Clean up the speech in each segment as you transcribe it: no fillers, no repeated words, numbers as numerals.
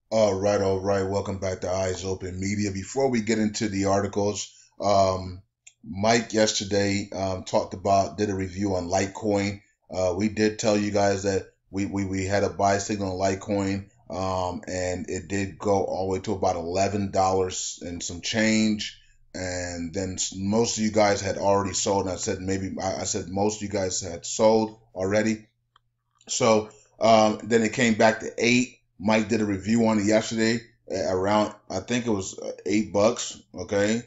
All right. Welcome back to Eyes Open Media. Before we get into the articles, Mike yesterday did a review on Litecoin. We did tell you guys that we had a buy signal on Litecoin, and it did go all the way to about $11 and some change. And then most of you guys had already sold. And I said most of you guys had sold already. So then it came back to 8. Mike did a review on it yesterday around, I think it was $8. Okay.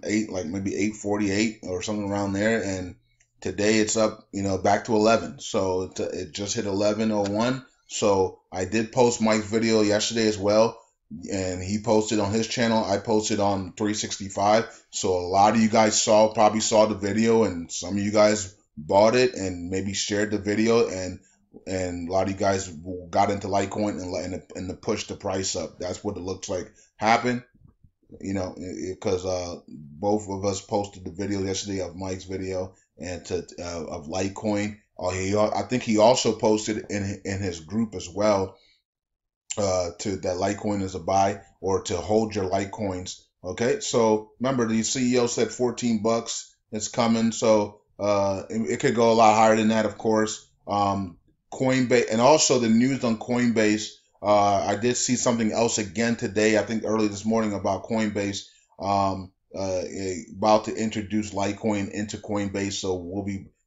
Eight, like maybe 8.48 or something around there. And today it's up, back to 11. So it just hit 11:01. So I did post Mike's video yesterday as well. And he posted on his channel. I posted on 365. So a lot of you guys probably saw the video, and some of you guys bought it and maybe shared the video, and a lot of you guys got into Litecoin and to push the price up. That's what it looks like happened. Because both of us posted the video yesterday of Mike's video and of Litecoin. I think he also posted in his group as well, to that Litecoin is a buy or to hold your Litecoins. Okay, so remember the CEO said $14 is coming, so it could go a lot higher than that, of course. Coinbase, and also the news on Coinbase. I did see something else again today, I think early this morning, about Coinbase about to introduce Litecoin into Coinbase, so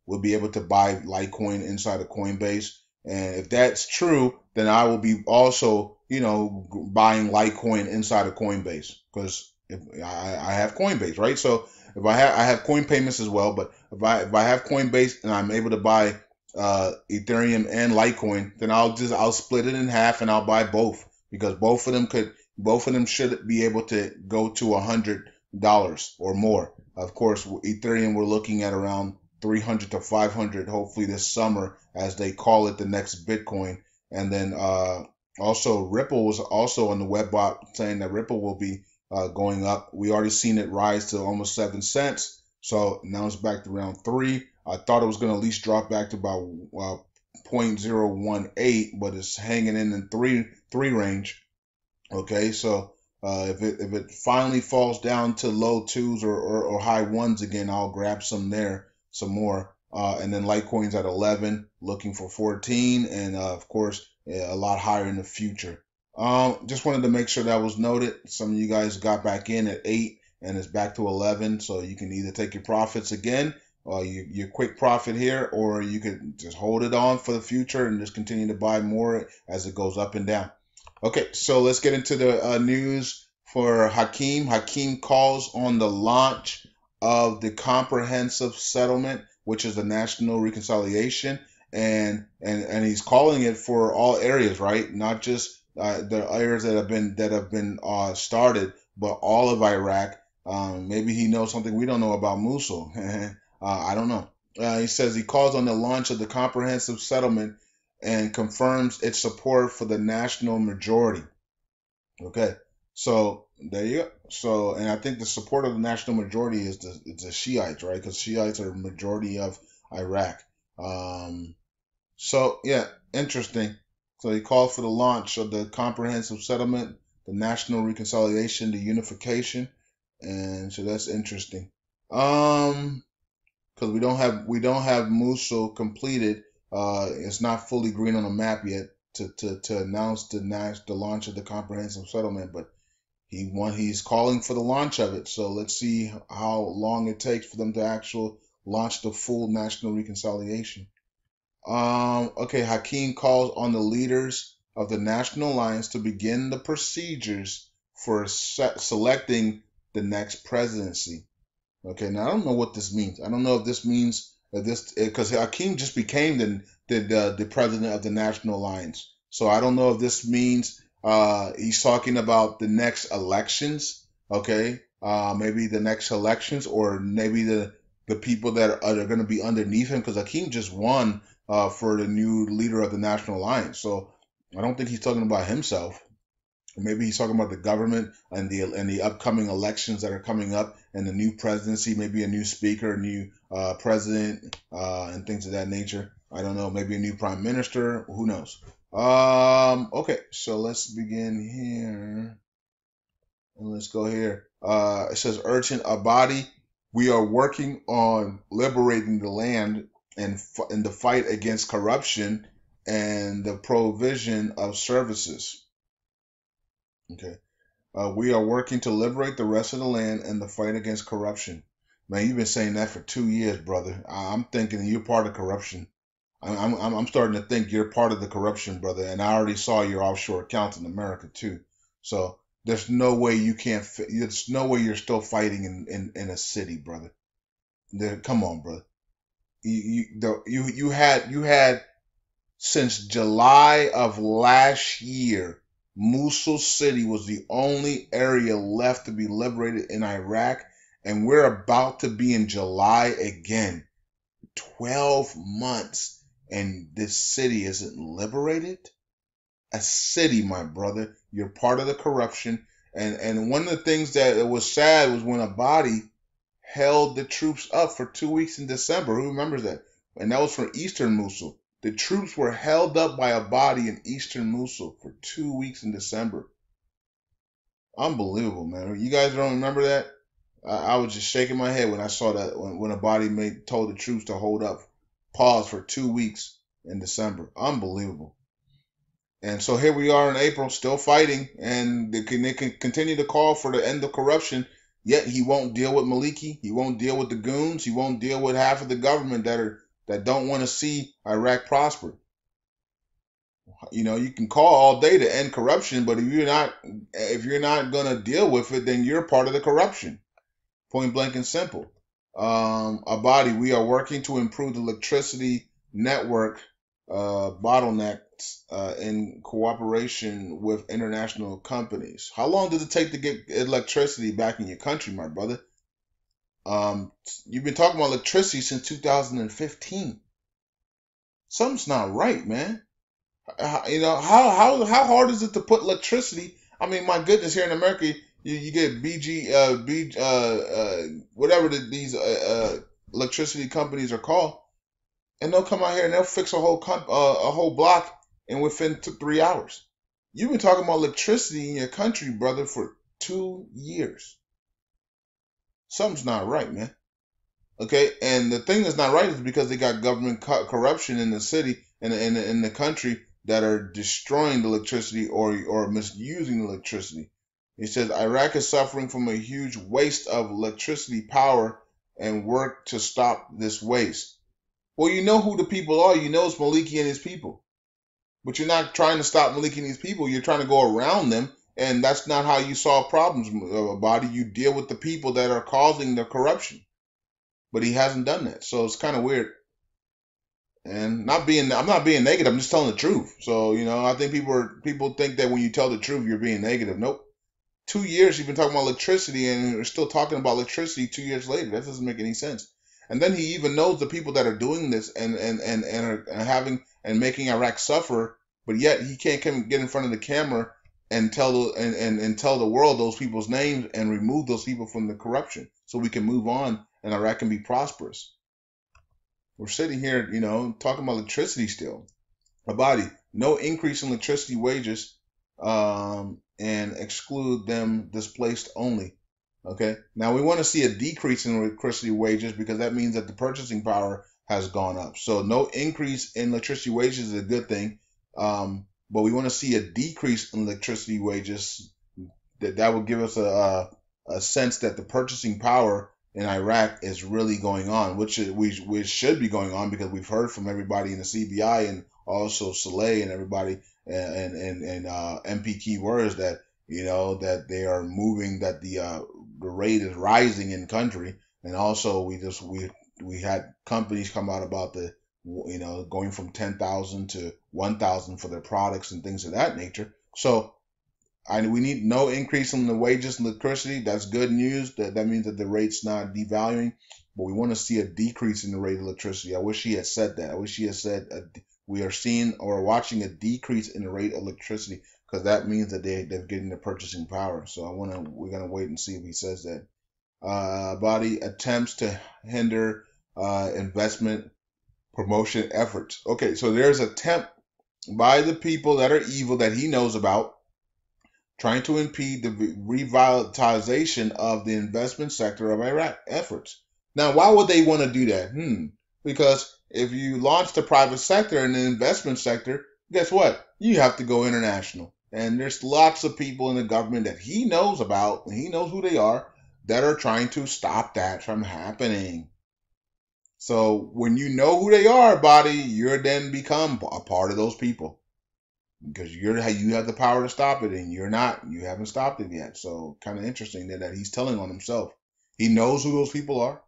we'll be able to buy Litecoin inside of Coinbase. And if that's true, then I will be also, buying Litecoin inside of Coinbase, because if I have Coinbase, right? So if I have coin payments as well, but if I have Coinbase and I'm able to buy Ethereum and Litecoin, then I'll split it in half and I'll buy both, because both of them should be able to go to $100 or more. Of course, Ethereum, we're looking at around 300 to 500, hopefully this summer, as they call it the next Bitcoin. And then also Ripple was also on the webbot saying that Ripple will be going up. We already seen it rise to almost 7 cents. So now it's back to around 3. I thought it was going to at least drop back to about 0.018, but it's hanging in the three range. Okay, so if it finally falls down to low twos or high ones again, I'll grab some more. And then Litecoin's at 11, looking for 14, and of course a lot higher in the future. Just wanted to make sure that was noted. Some of you guys got back in at 8, and it's back to 11, so you can either take your profits again, or your quick profit here, or you could just hold it on for the future and just continue to buy more as it goes up and down. Okay, so let's get into the news for Hakim. Hakim calls on the launch of the comprehensive settlement, which is the national reconciliation, and he's calling it for all areas, right? Not just the areas that have been started, but all of Iraq. Maybe he knows something we don't know about Mosul. I don't know. He says he calls on the launch of the comprehensive settlement and confirms its support for the national majority. Okay, so there you go. So, and I think the support of the national majority is the Shiites, right? Because Shiites are the majority of Iraq. Um, so yeah, interesting. So he called for the launch of the comprehensive settlement, the national reconciliation, the unification, and so that's interesting. Um, because we don't have Mosul completed. It's not fully green on the map yet to announce the launch of the comprehensive settlement, but he's calling for the launch of it. So let's see how long it takes for them to actually launch the full national reconciliation. Okay, Hakeem calls on the leaders of the National Alliance to begin the procedures for selecting the next presidency. Okay, now I don't know what this means. I don't know if this means that this, because Hakeem just became the president of the National Alliance. So I don't know if this means he's talking about the next elections. Okay, maybe the next elections, or maybe the people that are going to be underneath him, because Hakeem just won for the new leader of the National Alliance. So I don't think he's talking about himself. Maybe he's talking about the government and the upcoming elections that are coming up, and the new presidency, maybe a new speaker, a new president, and things of that nature. I don't know. Maybe a new prime minister. Who knows? Okay, so let's begin here. And let's go here. It says urgent Abadi. We are working on liberating the land and in the fight against corruption and the provision of services. Okay. We are working to liberate the rest of the land and the fight against corruption. Man, you've been saying that for 2 years, brother. I'm thinking you're part of corruption. I'm starting to think you're part of the corruption, brother. And I already saw your offshore accounts in America too. So there's no way you can't. There's no way you're still fighting in a city, brother. Come on, brother. You had since July of last year, Mosul City was the only area left to be liberated in Iraq, and we're about to be in July again. 12 months, and this city isn't liberated? A city, my brother. You're part of the corruption. And one of the things that was sad was when Abadi held the troops up for 2 weeks in December. Who remembers that? And that was for eastern Mosul. The troops were held up by Abadi in eastern Mosul for 2 weeks in December. Unbelievable, man. You guys don't remember that? I was just shaking my head when I saw that when Abadi told the troops to hold up, pause for 2 weeks in December. Unbelievable. And so here we are in April, still fighting, and they can continue to call for the end of corruption. Yet he won't deal with Maliki. He won't deal with the goons. He won't deal with half of the government that don't want to see Iraq prosper. You know, you can call all day to end corruption, but if you're not gonna deal with it, then you're part of the corruption. Point blank and simple. Abadi, we are working to improve the electricity network bottlenecks in cooperation with international companies. How long does it take to get electricity back in your country, my brother? You've been talking about electricity since 2015. Something's not right, man. You know, how hard is it to put electricity? I mean, my goodness, here in America, you get whatever these electricity companies are called, and they'll come out here and they'll fix a whole block and within 3 hours. You've been talking about electricity in your country, brother, for 2 years. Something's not right, man. Okay, and the thing that's not right is because they got government corruption in the city and in the country that are destroying the electricity or misusing the electricity. He says Iraq is suffering from a huge waste of electricity power and work to stop this waste. Well, you know who the people are. You know it's Maliki and his people. But you're not trying to stop Maliki and his people. You're trying to go around them. And that's not how you solve problems, Abadi. You deal with the people that are causing the corruption. But he hasn't done that. So it's kind of weird. And I'm not being negative. I'm just telling the truth. So, you know, I think people think that when you tell the truth, you're being negative. Nope. 2 years you've been talking about electricity and we're still talking about electricity 2 years later. That doesn't make any sense. And then he even knows the people that are doing this and are having and making Iraq suffer, but yet he can't get in front of the camera and tell the world those people's names and remove those people from the corruption so we can move on and Iraq can be prosperous. We're sitting here, you know, talking about electricity still. Abadi, no increase in electricity wages, and exclude them displaced only. Okay. Now we want to see a decrease in electricity wages because that means that the purchasing power has gone up. So no increase in electricity wages is a good thing. But we want to see a decrease in electricity wages. That would give us a sense that the purchasing power in Iraq is really going on, which should be going on because we've heard from everybody in the CBI and also Saleh and everybody and MP keywords that you know that they are moving, that the rate is rising in country, and also we had companies come out about the going from 10,000 to 1,000 for their products and things of that nature. So we need no increase in the wages and electricity. That's good news. That means that the rate's not devaluing, but we want to see a decrease in the rate of electricity. I wish he had said that. I wish he had said we are seeing or watching a decrease in the rate of electricity because that means that they're getting the purchasing power. So we're gonna wait and see if he says that. Abadi attempts to hinder investment promotion efforts. Okay, so there's attempt by the people that are evil that he knows about, trying to impede the revitalization of the investment sector of Iraq efforts. Now, why would they want to do that? Because if you launch the private sector and the investment sector, guess what? You have to go international. And there's lots of people in the government that he knows about, and he knows who they are, that are trying to stop that from happening. So when you know who they are, Abadi, you're then become a part of those people because you have the power to stop it, and you haven't stopped it yet. So kind of interesting that he's telling on himself. He knows who those people are,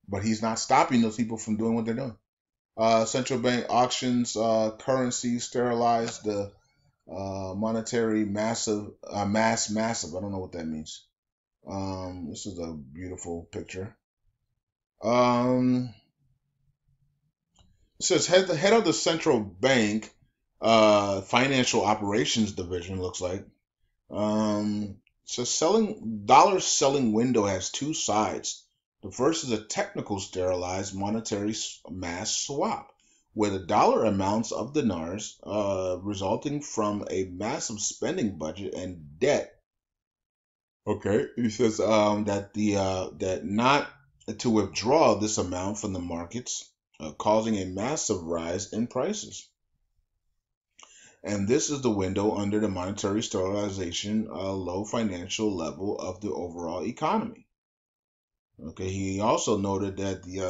but he's not stopping those people from doing what they're doing. Central bank auctions currency sterilized the monetary massive massive. I don't know what that means. This is a beautiful picture. It says head of the central bank financial operations division looks like. So selling window has two sides. The first is a technical sterilized monetary mass swap, where the dollar amounts of dinars resulting from a massive spending budget and debt. Okay, he says that not to withdraw this amount from the markets, causing a massive rise in prices. And this is the window under the monetary sterilization, low financial level of the overall economy. Okay, he also noted that the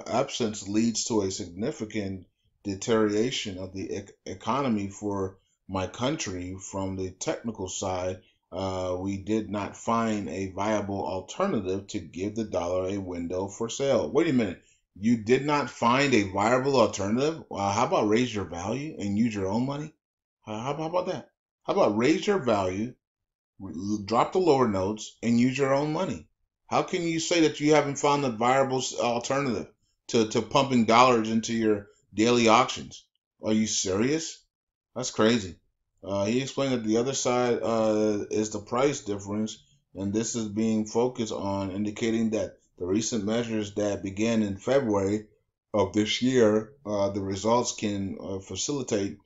absence leads to a significant deterioration of the economy for my country. From the technical side, we did not find a viable alternative to give the dollar a window for sale. Wait a minute. You did not find a viable alternative? How about raise your value and use your own money? How about that? How about raise your value, drop the lower notes, and use your own money? How can you say that you haven't found a viable alternative to pumping dollars into your daily auctions? Are you serious? That's crazy. He explained that the other side is the price difference, and this is being focused on indicating that the recent measures that began in February of this year, the results can facilitate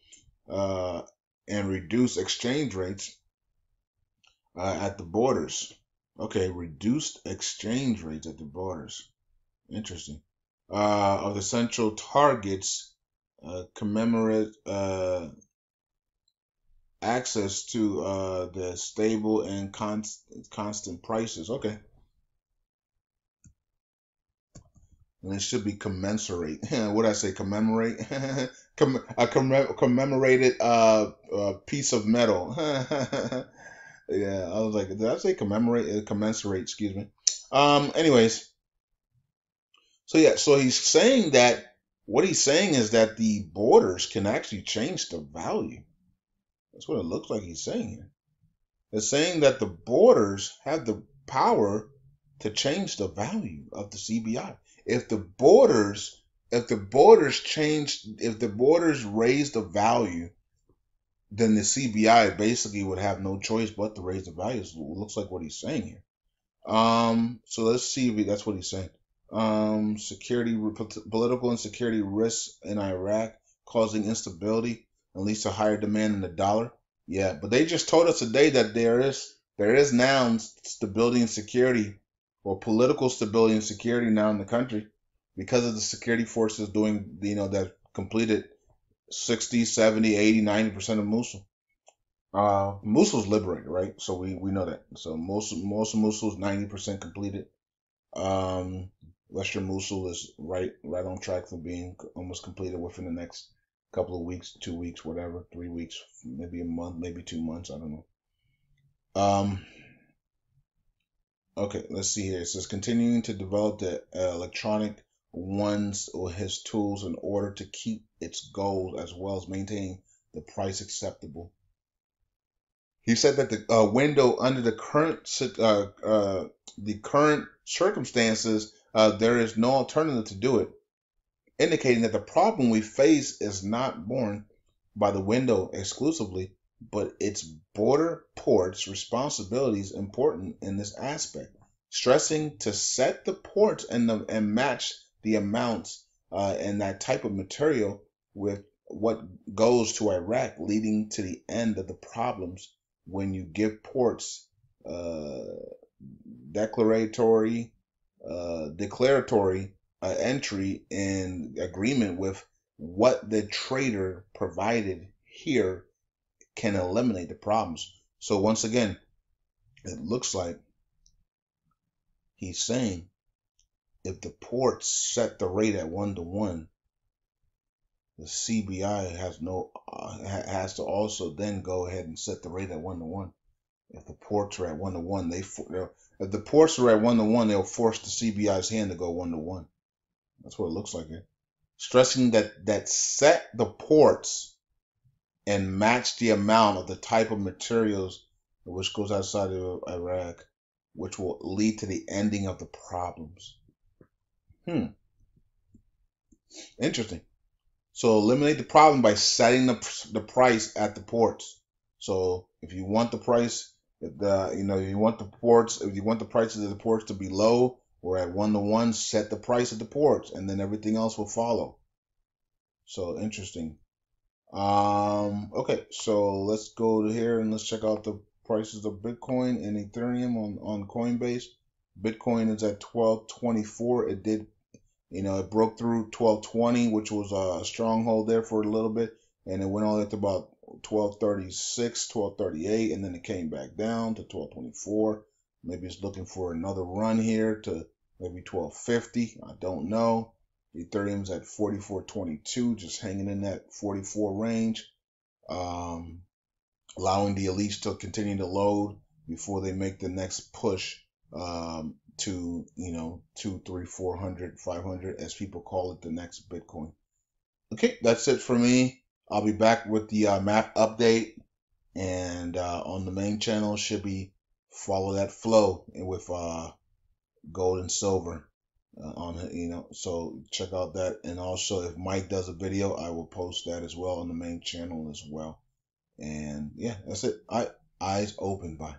and reduce exchange rates at the borders. Okay, reduced exchange rates at the borders. Interesting. Of the central targets commemorate access to the stable and constant prices. Okay. And it should be commensurate. What did I say? Commemorate? A commemorated piece of metal. Yeah, I was like, did I say commemorate? Commensurate, excuse me. Anyways, so yeah, so he's saying that what he's saying is that the borders can actually change the value. That's what it looks like he's saying here. It's saying that the borders have the power to change the value of the CBI. If the borders raise the value, then the CBI basically would have no choice but to raise the values. It looks like what he's saying here. So let's see if that's what he's saying. Political and security risks in Iraq causing instability and leads to higher demand in the dollar. Yeah, but they just told us today that there is now stability and security, or political stability and security now in the country because of the security forces doing, that completed 60, 70, 80, 90% of Mosul. Mosul's liberated, right? So we know that. So most of Mosul is 90% completed. Western Mosul is right on track for being almost completed within the next couple of weeks, 2 weeks, whatever, 3 weeks, maybe a month, maybe 2 months. I don't know. Okay, let's see here. It says continuing to develop the electronic ones or his tools in order to keep its goals as well as maintain the price acceptable. He said that the window under the current circumstances, there is no alternative to do it, indicating that the problem we face is not borne by the window exclusively, but its border ports responsibilities important in this aspect, stressing to set the ports and match the amounts and that type of material with what goes to Iraq, leading to the end of the problems when you give ports declaratory entry in agreement with what the trader provided here can eliminate the problems. So once again, it looks like he's saying if the ports set the rate at 1-to-1, the CBI has to also then go ahead and set the rate at 1-to-1. If the ports are at 1-to-1, if the ports are at 1-to-1, they'll force the CBI's hand to go 1-to-1. That's what it looks like here. Stressing that set the ports and match the amount of the type of materials which goes outside of Iraq, which will lead to the ending of the problems. Interesting. So eliminate the problem by setting the price at the ports. So if you want the price, if you want the prices of the ports to be low or at 1-to-1, set the price at the ports, and then everything else will follow. So interesting. Okay, so let's go to here and let's check out the prices of Bitcoin and Ethereum on Coinbase. Bitcoin is at 1224. It broke through 1220, which was a stronghold there for a little bit, and it went all the way to about 1236, 1238, and then it came back down to 1224. Maybe it's looking for another run here to maybe 1250. I don't know. Ethereum's at 4422, just hanging in that 44 range, allowing the elites to continue to load before they make the next push to 2, 3, 400, 500, as people call it, the next Bitcoin. Okay, that's it for me. I'll be back with the map update, and on the main channel should be follow that flow with gold and silver so check out that. And also, if Mike does a video, I will post that as well on the main channel as well. And yeah, that's it. Eyes open. Bye.